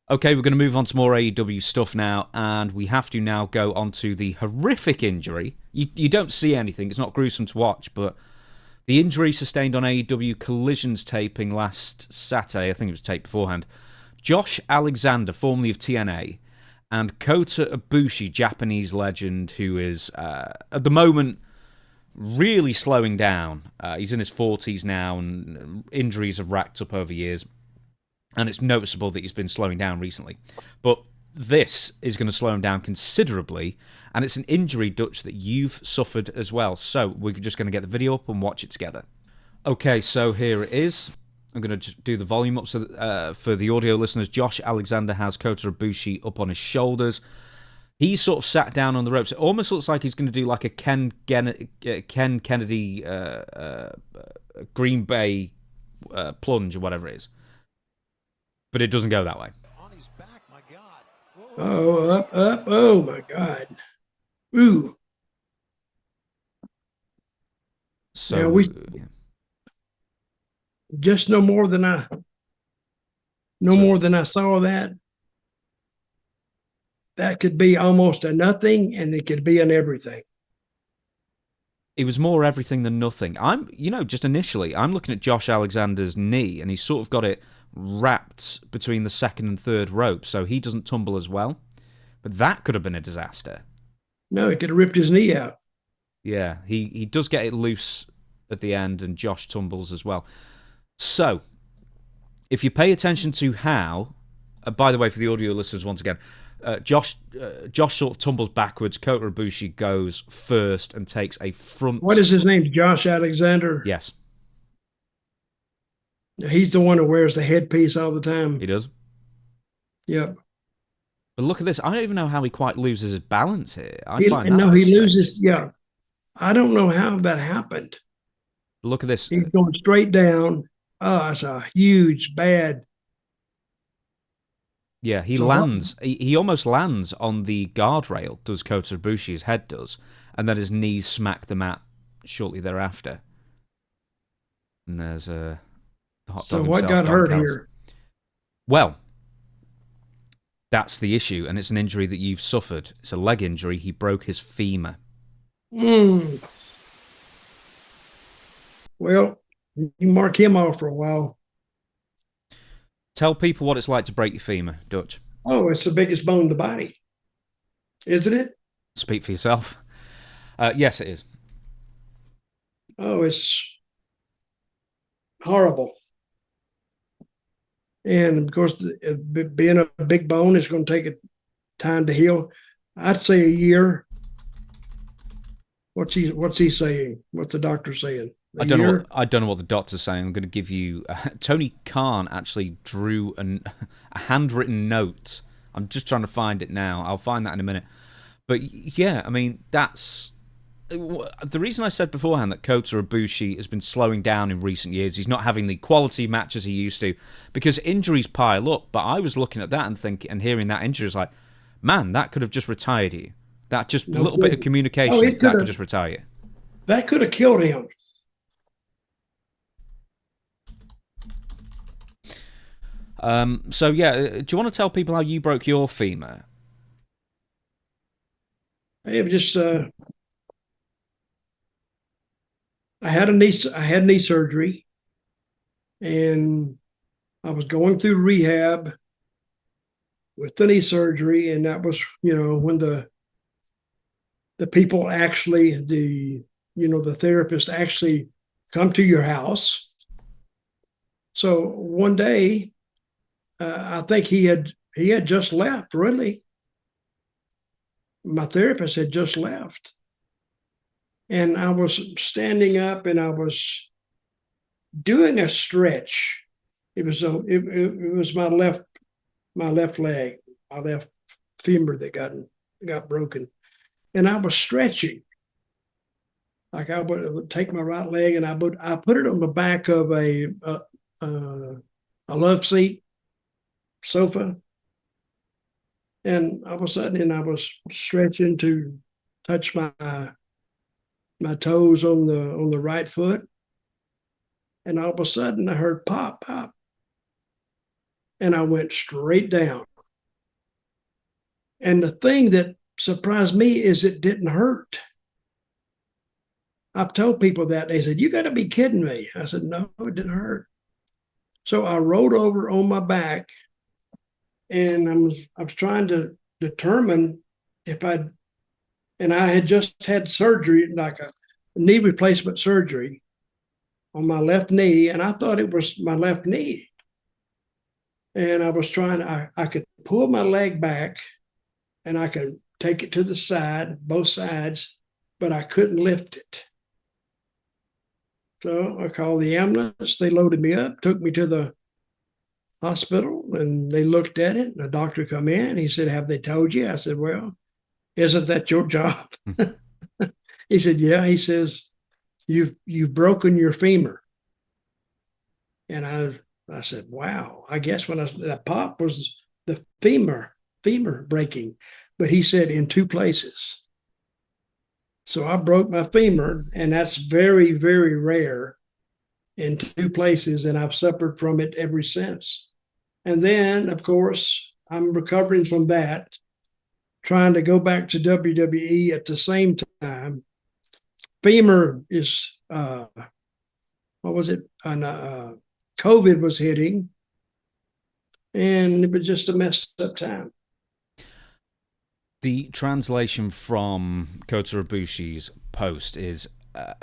Okay, we're going to move on to more AEW stuff now, and we have to now go on to the horrific injury. You don't see anything, it's not gruesome to watch, but the injury sustained on AEW Collision's taping last Saturday, I think it was taped beforehand, Josh Alexander, formerly of TNA, and Kota Ibushi, Japanese legend, who is, at the moment, really slowing down. He's in his 40s now, and injuries have racked up over years. And it's noticeable that he's been slowing down recently. But this is going to slow him down considerably. And it's an injury, Dutch, that you've suffered as well. So we're just going to get the video up and watch it together. Okay, so here it is. I'm going to just do the volume up so that, for the audio listeners. Josh Alexander has Kota Ibushi up on his shoulders. He sort of sat down on the ropes. It almost looks like he's going to do like a Ken Kennedy Green Bay plunge or whatever it is. But it doesn't go that way. On his back, my God. Oh, up. Oh, my God. Ooh. So yeah, we just no more than I saw that. That could be almost a nothing, and it could be an everything. It was more everything than nothing. Just initially, I'm looking at Josh Alexander's knee, and he's sort of got it wrapped between the second and third rope, so he doesn't tumble as well. But that could have been a disaster. No, he could have ripped his knee out. Yeah, he does get it loose at the end, and Josh tumbles as well. So, if you pay attention to how, by the way, for the audio listeners once again, Josh sort of tumbles backwards. Kota Ibushi goes first and takes a front. What is his name? Josh Alexander? Yes. He's the one who wears the headpiece all the time. He does? Yep. But look at this. I don't even know how he quite loses his balance here. He loses. Yeah. I don't know how that happened. Look at this. He's going straight down. Oh, it's a huge, bad. Yeah, he lands. He almost lands on the guardrail, does Kota Ibushi, his head does. And then his knees smack the mat shortly thereafter. And there's a... So what got hurt here? Well, that's the issue, and it's an injury that you've suffered. It's a leg injury. He broke his femur. Well, you mark him off for a while. Tell people what it's like to break your femur, Dutch. Oh, it's the biggest bone in the body, isn't it? Speak for yourself. Yes, it is. Oh, it's horrible. And of course, being a big bone, it's going to take a time to heal. I'd say a year. What's he saying? What's the doctor saying? I don't know what the doctor's saying. I'm going to give you. Tony Khan actually drew a handwritten note. I'm just trying to find it now. I'll find that in a minute. But yeah, I mean, that's the reason I said beforehand that Kota Ibushi has been slowing down in recent years. He's not having the quality matches he used to because injuries pile up. But I was looking at that and hearing that injury was like, man, that could have just retired you. That just a little bit of communication that could just retire you. That could have killed him. So yeah, do you want to tell people how you broke your femur? It was just I had knee surgery, and I was going through rehab with the knee surgery, and that was when the people actually the therapist actually come to your house. So one day, I think he had just left. Really, my therapist had just left. And I was standing up and I was doing a stretch. It was my left leg, my left femur that got broken. And I was stretching. Like I would take my right leg and I put it on the back of a love seat sofa. And all of a sudden I was stretching to touch my toes on the right foot, and all of a sudden I heard pop, pop, and I went straight down. And the thing that surprised me is it didn't hurt. I've told people that. They said, "You got to be kidding me." I said, "No, it didn't hurt." So I rolled over on my back, and I was trying to determine if and I had just had surgery, like a knee replacement surgery on my left knee, and I thought it was my left knee. And I was I could pull my leg back and I could take it to the side, both sides, but I couldn't lift it. So I called the ambulance. They loaded me up, took me to the hospital, and they looked at it. The doctor come in. He said, "Have they told you?" I said, "Well, isn't that your job?" He said, "Yeah." He says, you've broken your femur." And I said, "Wow." I guess when that pop was the femur breaking, but he said in two places. So I broke my femur, and that's very, very rare, in two places, and I've suffered from it ever since. And then, of course, I'm recovering from that, trying to go back to WWE at the same time. Femur is what was it? COVID was hitting, and it was just a messed up time. The translation from Kota Ibushi's post is,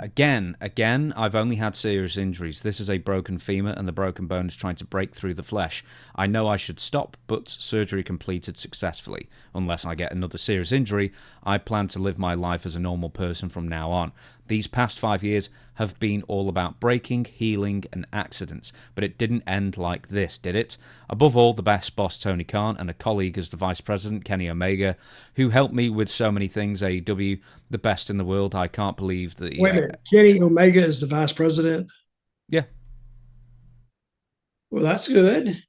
again, I've only had serious injuries. This is a broken femur, and the broken bone is trying to break through the flesh. I know I should stop, but surgery completed successfully. Unless I get another serious injury, I plan to live my life as a normal person from now on. These past 5 years have been all about breaking, healing, and accidents, but it didn't end like this, did it? Above all, the best boss Tony Khan and a colleague as the Vice President, Kenny Omega, who helped me with so many things, AEW, the best in the world. I can't believe that... Wait a minute, Kenny Omega is the Vice President? Yeah. Well, that's good.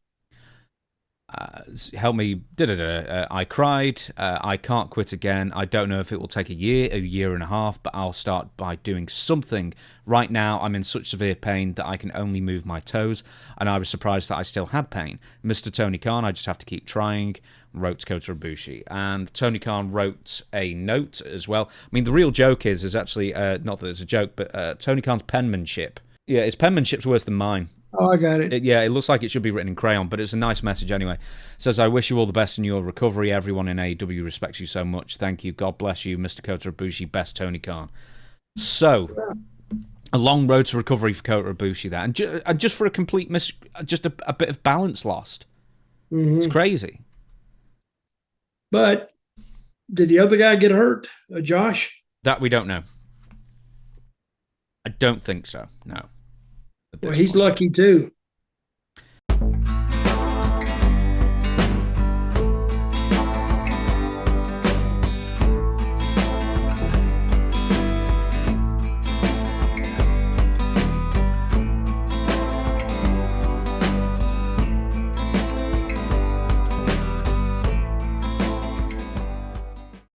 Help me, I cried, I can't quit again. I don't know if it will take a year and a half, but I'll start by doing something. Right now, I'm in such severe pain that I can only move my toes, and I was surprised that I still had pain. Mr. Tony Khan, I just have to keep trying, wrote Kota Ibushi. And Tony Khan wrote a note as well. I mean, the real joke is actually, not that it's a joke, but Tony Khan's penmanship. Yeah, his penmanship's worse than mine. Oh, I got it. It looks like it should be written in crayon, but it's a nice message anyway. It says, "I wish you all the best in your recovery. Everyone in AEW respects you so much. Thank you. God bless you, Mr. Kota Ibushi. Best Tony Khan." So, a long road to recovery for Kota Ibushi there. And just for a complete just a bit of balance lost. Mm-hmm. It's crazy. But did the other guy get hurt, Josh? That we don't know. I don't think so, no. Well, he's lucky too.